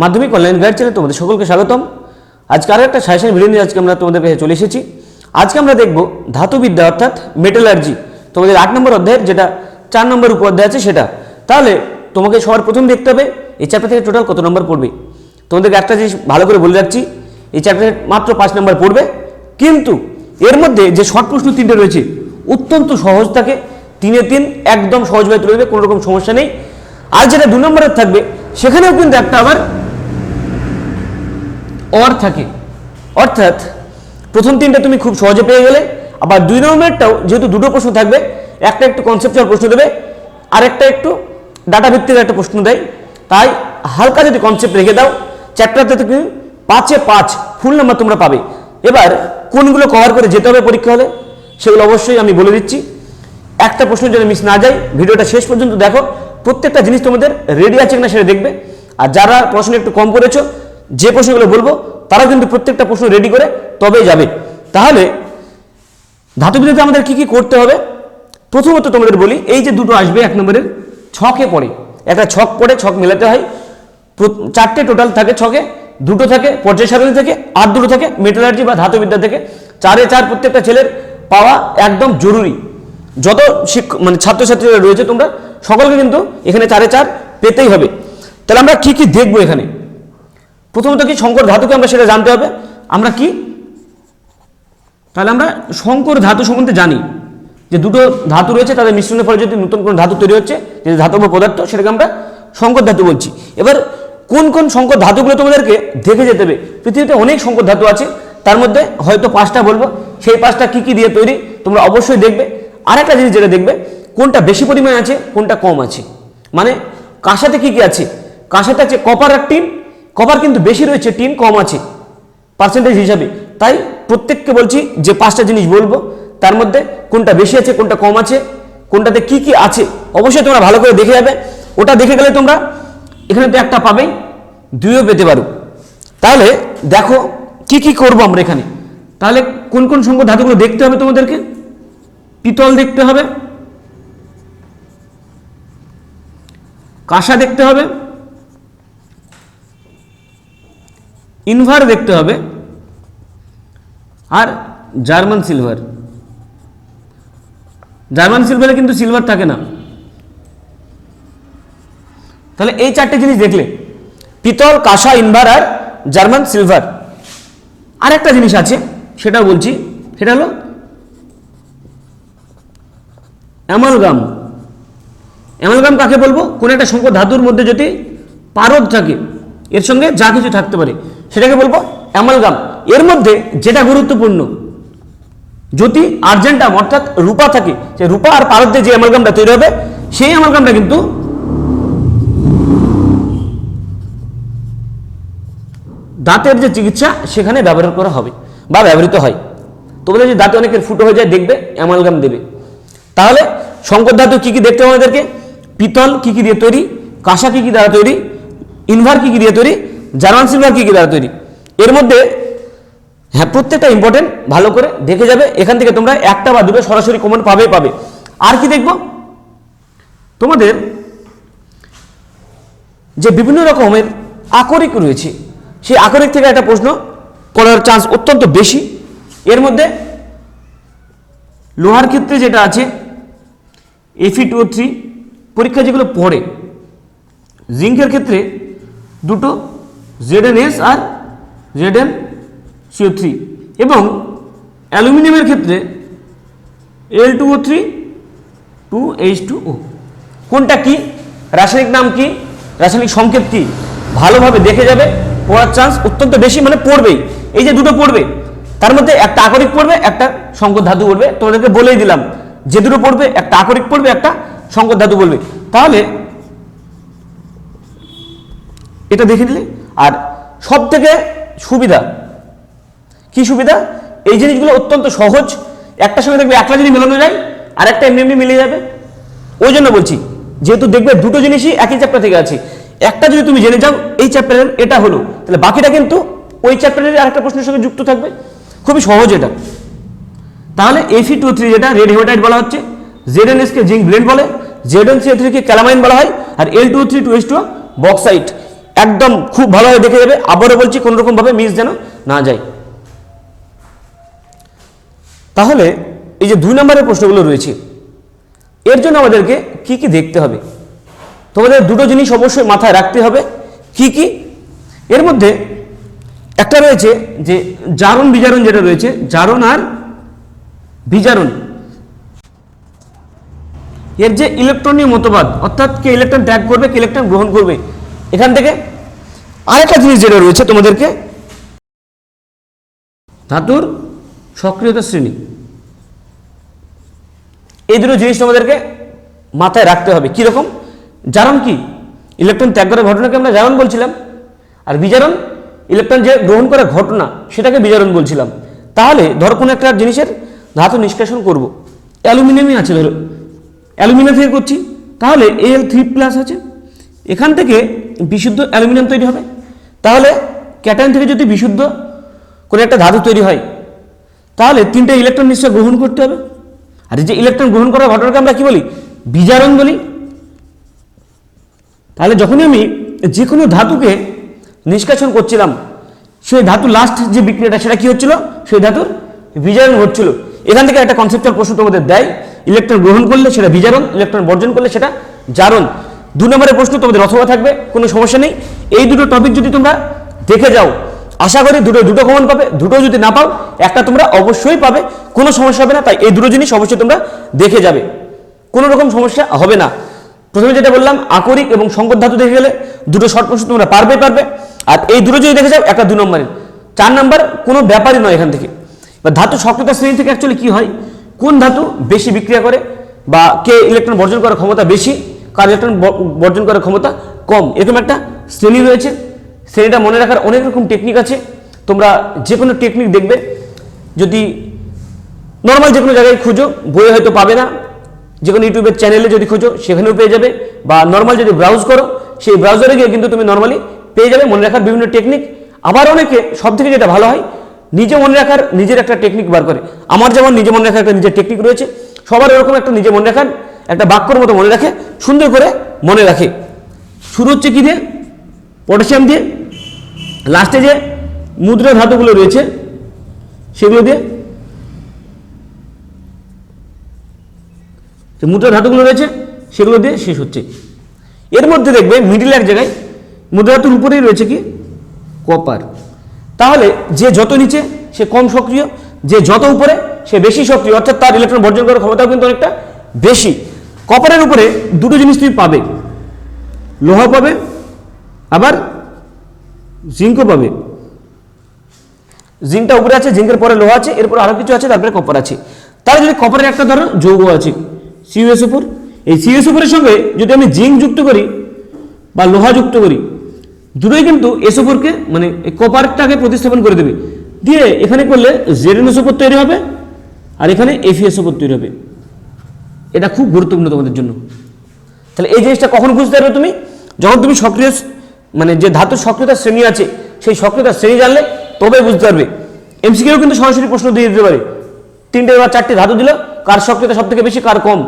মাধ্যমিক online guide চ্যানেলে তোমাদের সকলকে স্বাগতম। আজকে আরও একটা সাজেশন ভিডিও নিয়ে আজকে আমরা তোমাদের কাছে চলে এসেছি। আজকে আমরা দেখব ধাতুবিদ্যা অর্থাৎ মেটালার্জি, তোমাদের 8 নম্বর অধ্যায়ের যেটা 4 নম্বর উপঅধ্যায় আছে সেটা। তাহলে তোমাকে সবার প্রথম দেখতে হবে এই চ্যাপ্টার থেকে টোটাল কত নম্বর পড়বে। তোমাদেরকে একটা জিনিস ভালো করে বলে রাখছি, এই চ্যাপ্টারে মাত্র 5 নম্বর পড়বে, কিন্তু এর মধ্যে যে শর্ট প্রশ্ন 3টে রয়েছে অত্যন্ত সহজ থাকে, 3-এ 3 একদম সহজভাবে তুলে দেবে, কোনো রকম সমস্যা নেই। আর যেটা 2 নম্বরের থাকবে সেখানেও কিন্তু একটা আবার অর থাকে, অর্থাৎ প্রথম 3টা তুমি খুব সহজে পেয়ে গেলে, আবার 2 নম্বরটাও যেহেতু দুটো প্রশ্ন থাকবে, একটা একটু কনসেপচুয়াল প্রশ্ন দেবে আর একটা একটু ডাটা ভিত্তিক একটা প্রশ্ন দেয়, তাই হালকা যদি কনসেপ্ট রেখে দাও চ্যাপ্টারতে তুমি 5-এ 5 ফুল নাম্বার তোমরা পাবে। এবার কোনগুলো কভার করে যেতে হবে পরীক্ষা হলে সেগুলো অবশ্যই আমি বলে দিচ্ছি, একটা প্রশ্ন যেন মিস না যায়। ভিডিওটা শেষ পর্যন্ত দেখো, প্রত্যেকটা জিনিস তোমাদের রেডি আছে কিনা সেটা দেখবে। আর যারা প্রশ্ন একটু কম করেছো, যে প্রশ্নগুলো বলবো তারা কিন্তু প্রত্যেকটা প্রশ্ন রেডি করে তবেই যাবে। তাহলে ধাতুবিদ্যাতে আমাদের কি কি করতে হবে, প্রথমত তোমাদের বলি, এই যে দুটো আসবে 1 নম্বরের ছকে পড়ে, একটা ছক পড়ে, ছক মেলাতে হয়, 4টে টোটাল থাকে ছকে, 2টো থাকে পর্যায় সারণী থেকে আর 2টো থাকে মেটালার্জি বা ধাতুবিদ্যা থেকে। 4-এ 4 প্রত্যেকটা ছেলের পাওয়া একদম জরুরি। যত ছাত্রছাত্রীরা রয়েছে তোমরা সকলকে কিন্তু এখানে 4-এ 4 পেতেই হবে। তাহলে আমরা কি কি দেখবো এখানে, প্রথমত কি সংকর ধাতুকে আমরা সেটা জানতে হবে। আমরা কি, তাহলে আমরা সংকর ধাতু সম্বন্ধে জানি যে দুটো ধাতু রয়েছে, তাদের মিশ্রণের ফলে যদি নতুন কোনো ধাতু তৈরি হচ্ছে, যে ধাতব পদার্থ, সেটাকে আমরা সংকর ধাতু বলছি। এবার কোন কোন সংকর ধাতুগুলো তোমাদেরকে দেখে যেতে হবে। পৃথিবীতে অনেক সংকর ধাতু আছে, তার মধ্যে হয়তো 5টা বলবো, সেই 5টা কি কি দিয়ে তৈরি তোমরা অবশ্যই দেখবে। আর একটা জিনিস যেটা দেখবে, কোনটা বেশি পরিমাণে আছে কোনটা কম আছে। মানে কাঁসাতে কি কি আছে, কাঁসাতে আছে কপার আর টিন, কপার কিন্তু বেশি রয়েছে, টিন কম আছে পার্সেন্টেজ হিসাবে। তাই প্রত্যেককে বলছি যে 5টা জিনিস বলবো, তার মধ্যে কোনটা বেশি আছে কোনটা কম আছে, কোনটাতে কি কি আছে অবশ্যই তোমরা ভালো করে দেখে যাবে। ওটা দেখে গেলে তোমরা এখানে তো একটা পাবেই, 2ও পেতে পারো। তাহলে দেখো কি কি করবো আমরা এখানে। তাহলে কোন কোন সংকর ধাতুগুলো দেখতে হবে তোমাদেরকে, পিতল দেখতে হবে, কাঁসা দেখতে হবে, ইনভার দেখতে হবে, আর জার্মান সিলভার। জার্মান সিলভারে কিন্তু সিলভার থাকে না। তাহলে এই 4টে জিনিস দেখলে, পিতল, কাঁসা, ইনভার আর জার্মান সিলভার। আর একটা জিনিস আছে সেটাও বলছি, সেটা হলো অ্যামালগাম। অ্যামালগাম কাকে বলবো, কোন একটা সংকর ধাতুর মধ্যে যদি পারদ থাকে, এর সঙ্গে যা কিছু থাকতে পারে সেটাকে বলবো অ্যামালগাম। এর মধ্যে যেটা গুরুত্বপূর্ণ, যদি আর্জেন্টাম অর্থাৎ রূপা থাকে, সে রূপা আর পারদ দিয়ে যে অ্যামালগামটা তৈরি হবে, সেই অ্যামালগামটা কিন্তু দাঁতের যে চিকিৎসা সেখানে ব্যবহার করা হবে বা ব্যবহৃত হয়। তোমাদের যদি দাঁতে অনেকের ফুটো হয়ে যায় দেখবে অ্যামালগাম দেবে। তাহলে সংকর ধাতু কি কি দেখতে হবে আমাদেরকে, পিতল কি কি দিয়ে তৈরি, কাঁসা কি কি দ্বারা তৈরি, ইনভার কি কি দিয়ে তৈরি, জার্মান সিলভার কি কি দ্বারা তৈরি। এর মধ্যে হ্যাঁ প্রত্যেকটা ইম্পর্টেন্ট, ভালো করে দেখে যাবে। এখান থেকে তোমরা একটা বা দুটো সরাসরি কমন পাবে। আর কি দেখবো, তোমাদের যে বিভিন্ন রকমের আকরিক রয়েছে, সেই আকরিক থেকে একটা প্রশ্ন করার চান্স অত্যন্ত বেশি। এর মধ্যে লোহার ক্ষেত্রে যেটা আছে Fe2O3 পরীক্ষা যেগুলো পড়ে, জিঙ্কের ক্ষেত্রে দুটো ZnS আর ZnCO3, এবং অ্যালুমিনিয়ামের ক্ষেত্রে Al2O3 2H2O। কোনটা কি, রাসায়নিক নাম কি, রাসায়নিক সংকেত কি, ভালোভাবে দেখে যাবে, পড়ার চান্স অত্যন্ত বেশি, মানে পড়বেই। এই যে দুটো পড়বে, তার মধ্যে একটা আকরিক পড়বে, একটা সংকর ধাতু পড়বে। তোমাদেরকে বলেই দিলাম যে দুটো পড়বে, একটা আকরিক পড়বে, একটা সংকর ধাতু বলবে। তাহলে এটা দেখে নিলে। আর সব থেকে সুবিধা কি, সুবিধা এই জিনিসগুলো অত্যন্ত সহজ, একটা সঙ্গে দেখবে একটা যদি মেলানো যায় আর একটা এমনি মিলে যাবে। ওই জন্য বলছি, যেহেতু দেখবে দুটো জিনিসই একই চ্যাপ্টার থেকে আছে, একটা যদি তুমি জেনে যাও এই চ্যাপ্টারের এটা হলো, তাহলে বাকিটা কিন্তু ওই চ্যাপ্টারের আরেকটা প্রশ্নের সঙ্গে যুক্ত থাকবে। খুবই সহজ এটা। তাহলে Fe2O3 যেটা রেড হেমাটাইট বলা হচ্ছে, ZnS কে জিঙ্ক ব্লেন্ড বলে, ZnCO3 কে ক্যালামাইন বলা হয়, আর Al2O3 2H2O বক্সাইট। একদম খুব ভালোভাবে দেখে যাবে। আবারও বলছি, কোনো রকম ভাবে মিস যেন না যায়। তাহলে এই যে 2 নম্বরের প্রশ্নগুলো রয়েছে, এর জন্য আমাদেরকে কি কি দেখতে হবে? তোমাদের দুটো জিনিস অবশ্যই মাথায় রাখতে হবে। কি কি? এর মধ্যে একটা রয়েছে যে জারণ বিজারণ, যেটা রয়েছে জারণ আর বিজারণ, এর যে ইলেকট্রনীয় মতবাদ, অর্থাৎ কে ইলেকট্রন ত্যাগ করবে, কে ইলেকট্রন গ্রহণ করবে। এখান থেকে আরেকটা জিনিস যেটা রয়েছে তোমাদেরকে, ধাতুর সক্রিয়তা শ্রেণী, এই দুটো জিনিস তোমাদেরকে মাথায় রাখতে হবে। কিরকম? জারণ কি? ইলেকট্রন ত্যাগ করার ঘটনাকে আমরা জারণ বলছিলাম, আর বিজারণ ইলেকট্রন যে গ্রহণ করার ঘটনা সেটাকে বিজারণ বলছিলাম। তাহলে ধর কোনো একটা জিনিসের ধাতু নিষ্কাশন করব, অ্যালুমিনিয়ামই আছে, ধরো অ্যালুমিনিয়াম থেকে করছি, তাহলে Al3+ আছে, এখান থেকে বিশুদ্ধ অ্যালুমিনিয়াম তৈরি হবে। তাহলে ক্যাটায়ন থেকে যদি বিশুদ্ধ কোনো একটা ধাতু তৈরি হয়, তাহলে 3টে ইলেকট্রন নিশ্চয় গ্রহণ করতে হবে। আর এই যে ইলেকট্রন গ্রহণ করার ঘটনাকে আমরা কি বলি? বিজারণ বলি। তাহলে যখনই আমি যে কোনো ধাতুকে নিষ্কাশন করছিলাম, সেই ধাতু লাস্ট যে বিক্রিয়াটা সেটা কি হচ্ছিল? সেই ধাতুর বিজারণ হচ্ছিল। এখান থেকে একটা কনসেপ্টুয়াল প্রশ্ন তোমাদের দেয়, ইলেকট্রন গ্রহণ করলে সেটা বিজারণ, ইলেকট্রন বর্জন করলে সেটা জারণ। 2 নম্বরের প্রশ্ন তোমাদের অথবা থাকবে, কোনো সমস্যা নেই। এই দুটো টপিক যদি তোমরা দেখে যাও, আশা করি দুটো কমন পাবে। দুটো যদি না পাও, একটা তোমরা অবশ্যই পাবে, কোনো সমস্যা হবে না। তাই এই দুটো জিনিস অবশ্যই তোমরা দেখে যাবে, কোনো রকম সমস্যা হবে না। প্রথমে যেটা বললাম, আকরিক এবং সংকর ধাতু দেখে গেলে দুটো শর্ট প্রশ্ন তোমরা পারবে। আর এই দুটো যদি দেখে যাও, একটা 2 নম্বরের, 4 নম্বর কোনো ব্যাপারই নয় এখান থেকে। বা ধাতু সক্রিয়তা শ্রেণী থেকে অ্যাকচুয়ালি কি হয়, কোন ধাতু বেশি বিক্রিয়া করে, বা কে ইলেকট্রন বর্জন করার ক্ষমতা বেশি, কার ইলেকট্রন বর্জন করার ক্ষমতা কম, এরকম একটা শ্রেণী রয়েছে। শ্রেণীটা মনে রাখার অনেক রকম টেকনিক আছে। তোমরা যে কোনো টেকনিক দেখবে, যদি নর্মাল যে কোনো জায়গায় খুঁজো, বইয়ে হয়তো পাবে না, যে কোনো ইউটিউবের চ্যানেলে যদি খোঁজো সেখানেও পেয়ে যাবে, বা নর্মাল যদি ব্রাউজ করো সেই ব্রাউজারে গিয়ে কিন্তু তুমি নর্মালি পেয়ে যাবে মনে রাখার বিভিন্ন টেকনিক। আবার অনেকে সব থেকে যেটা ভালো হয়, নিজে মনে রাখার নিজের একটা টেকনিক বার করে। আমার যেমন নিজে মনে রাখার একটা নিজের টেকনিক রয়েছে, সবার এরকম একটা নিজে মনে রাখার একটা বাক্যর মতো মনে রাখে, সুন্দর করে মনে রাখে। শুরু হচ্ছে কি দিয়ে? পটাশিয়াম দিয়ে, লাস্টে যে মুদ্রা ধাতুগুলো রয়েছে সেগুলো দিয়ে, যে মুদ্রা ধাতুগুলো রয়েছে সেগুলো দিয়ে শেষ হচ্ছে। এর মধ্যে দেখবে মিডিল এক জায়গায় মুদ্রা ধাতুর উপরেই রয়েছে কি? কপার। তাহলে যে যত নিচে সে কম সক্রিয়, যে যত উপরে সে বেশি সক্রিয়, অর্থাৎ তার ইলেকট্রন বর্জন করার ক্ষমতাও কিন্তু অনেকটা বেশি। কপারের উপরে দুটো জিনিস তুমি পাবে, লোহা পাবে, আবার জিঙ্কও পাবে। জিঙ্কটা উপরে আছে, জিঙ্কের পরে লোহা আছে, এরপর আরো কিছু আছে, তারপরে কপার আছে। তাহলে যদি কপারের একটা ধরো যৌগ আছে CuSO4, এই CuSO4 এর সঙ্গে যদি আমি জিঙ্ক যুক্ত করি বা লোহা যুক্ত করি, দুটোই কিন্তু SO4 কে মানে কপারটাকে প্রতিস্থাপন করে দেবে, দিয়ে এখানে করলে ZnSO4 তৈরি হবে, আর এখানে FeSO4 তৈরি হবে। এটা খুব গুরুত্বপূর্ণ তোমাদের জন্য। তাহলে এই জিনিসটা কখন বুঝতে পারবে তুমি? যখন তুমি সক্রিয় মানে যে ধাতুর সক্রিয়তার শ্রেণী আছে সেই সক্রিয়তার শ্রেণী জানলে তবে বুঝতে পারবে। MCQ কিন্তু সরাসরি প্রশ্ন দিয়ে দিতে পারে, 3টে বা 4টে ধাতু দিল, কার সক্রিয়তা সব থেকে বেশি কার কম,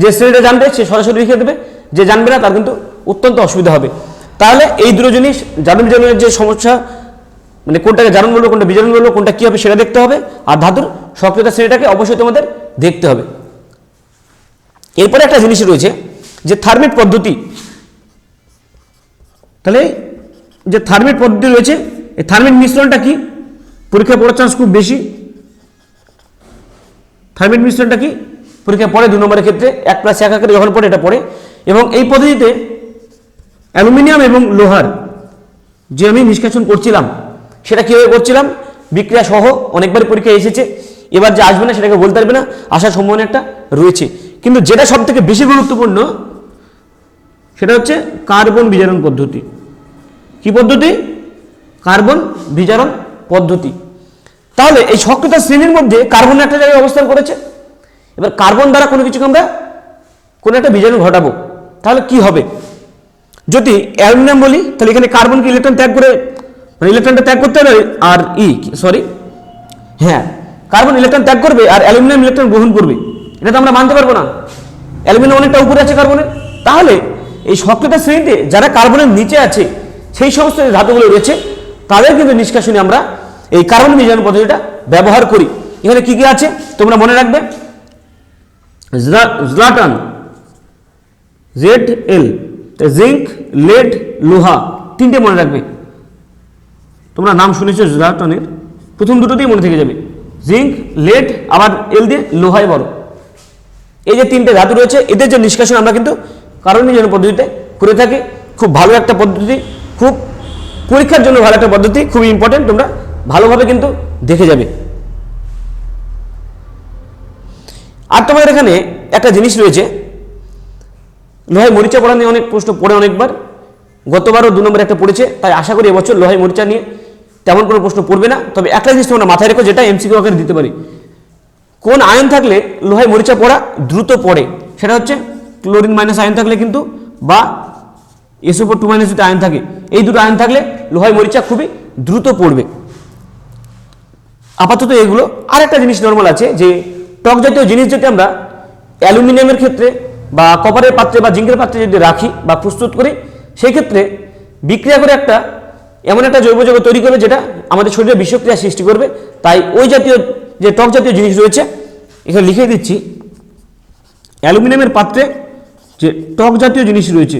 যে শ্রেণীটা জানবে সে সরাসরি লিখে দেবে, যে জানবে না তার কিন্তু অত্যন্ত অসুবিধা হবে। তাহলে এই দুটো জিনিস জারণ বিজারণের যে সমস্যা, মানে কোনটাকে জারণ বলবো কোনটা বিজারণ বলবো কোনটা কি হবে সেটা দেখতে হবে, আর ধাতুর সক্রিয়তা শ্রেণীটাকে অবশ্যই তোমাদের দেখতে হবে। এরপরে একটা জিনিস রয়েছে যে থার্মিট পদ্ধতি। তাহলে যে থার্মিট পদ্ধতি রয়েছে, এই থার্মিট মিশ্রণটা কি? পরীক্ষায় পড়ার চান্স খুব বেশি। থার্মিট মিশ্রণটা কি? পরীক্ষায় পড়ে 2 নম্বরের ক্ষেত্রে 1+1 আকারে যখন পড়ে এটা পড়ে। এবং এই পদ্ধতিতে অ্যালুমিনিয়াম এবং লোহার যে আমি নিষ্কাশন করছিলাম সেটা কীভাবে করছিলাম, বিক্রিয়া সহ অনেকবার পরীক্ষায় এসেছে। এবার যে আসবে না সেটাকে বলতে পারবে না, আসার সম্ভাবনা একটা রয়েছে। কিন্তু যেটা সব থেকে বেশি গুরুত্বপূর্ণ সেটা হচ্ছে কার্বন বিজারণ পদ্ধতি। কি পদ্ধতি? কার্বন বিজারণ পদ্ধতি। তাহলে এই সক্রিয়তা শ্রেণীর মধ্যে কার্বন একটা জায়গায় অবস্থান করেছে। এবার কার্বন দ্বারা কোনো কিছুকে আমরা কোনো একটা বিজারণ ঘটাবো, তাহলে কি হবে? যদি অ্যালুমিনিয়াম বলি, তাহলে এখানে কার্বনকে ইলেকট্রন ত্যাগ করে, মানে ইলেকট্রনটা ত্যাগ করতে হবে, আর কার্বন ইলেকট্রন ত্যাগ করবে আর অ্যালুমিনিয়াম ইলেকট্রন গ্রহণ করবে। এটা তো আমরা মানতে পারবো না, অ্যালুমিনিয়াম অনেকটা উপরে আছে কার্বনের। তাহলে এই সক্রিয়তা শ্রেণীতে যারা কার্বনের নিচে আছে সেই সমস্ত যে ধাতুগুলো রয়েছে তাদের কিন্তু নিষ্কাশনে আমরা এই কার্বন বিজারণ পদ্ধতিটা ব্যবহার করি। এখানে কি কি আছে তোমরা মনে রাখবে, জ্লাটন ZL, জিঙ্ক, লেড, লোহা, তিনটে মনে রাখবে। তোমরা নাম শুনেছো জ্লাটনের, প্রথম দুটোতেই মনে থেকে যাবে, জিঙ্ক, লেড, আবার এল দিয়ে লোহায় বড়। এই যে তিনটে ধাতু রয়েছে এদের যে নিষ্কাশন আমরা কিন্তু কার্বন বিজারণ পদ্ধতিতে করে থাকি। খুব ভালো একটা পদ্ধতি, খুব পরীক্ষার জন্য ভালো একটা পদ্ধতি, খুব ইম্পর্টেন্ট, তোমরা ভালোভাবে কিন্তু দেখে যাবে। আর তোমাদের এখানে একটা জিনিস রয়েছে, লোহায় মরিচা পড়া নিয়ে অনেক প্রশ্ন পড়ে অনেকবার, গতবারও 2 নম্বরে একটা পড়েছে, তাই আশা করি এবছর লোহায় মরিচা নিয়ে তেমন কোনো প্রশ্ন পড়বে না। তবে একটা জিনিস তোমরা মাথায় রেখো, যেটা এমসিকিউ আকারে দিতে পারি, কোন আয়ন থাকলে লোহায় মরিচা পড়া দ্রুত পড়ে, সেটা হচ্ছে ক্লোরিন মাইনাস আয়ন থাকলে কিন্তু, বা SO4 যদি আয়ন থাকে, এই দুটো আয়ন থাকলে লোহায় মরিচা খুবই দ্রুত পড়বে। আপাতত এগুলো। আর একটা জিনিস নর্মাল আছে, যে টক জাতীয় জিনিস যদি আমরা অ্যালুমিনিয়ামের ক্ষেত্রে বা কপারের পাত্রে বা জিঙ্কের পাত্রে যদি রাখি বা প্রস্তুত করি, সেই ক্ষেত্রে বিক্রিয়া করে একটা এমন একটা জৈব যৌগ তৈরি করবে যেটা আমাদের শরীরে বিষক্রিয়া সৃষ্টি করবে। তাই ওই জাতীয় যে টক জাতীয় জিনিস রয়েছে, এখানে লিখে দিচ্ছি, অ্যালুমিনিয়ামের পাত্রে যে টক জাতীয় জিনিস রয়েছে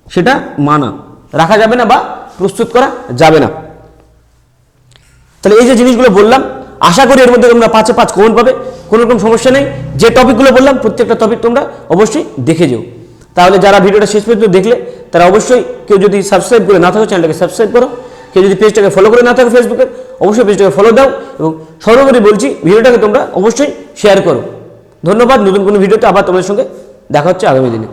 সেটা মানা রাখা যাবে না বা প্রস্তুত করা যাবে না। তাহলে এই যে জিনিসগুলো বললাম, আশা করি এর মধ্যে তোমরা 5-এ 5 কমন পাবে, কোনো রকম সমস্যা নেই। যে টপিকগুলো বললাম প্রত্যেকটা টপিক তোমরা অবশ্যই দেখে যেও। তাহলে যারা ভিডিওটা শেষ পর্যন্ত দেখলে তারা অবশ্যই, কেউ যদি সাবস্ক্রাইব করে না থাকো চ্যানেলটাকে সাবস্ক্রাইব করো, কেউ যদি পেজটাকে ফলো করে না থাকো ফেসবুকে, অবশ্যই পেজটাকে ফলো দাও, এবং সর্বোপরি বলছি ভিডিওটাকে তোমরা অবশ্যই শেয়ার করো। ধন্যবাদ। নতুন কোনো ভিডিওতে আবার তোমাদের সঙ্গে দেখা হচ্ছে আগামী দিনে।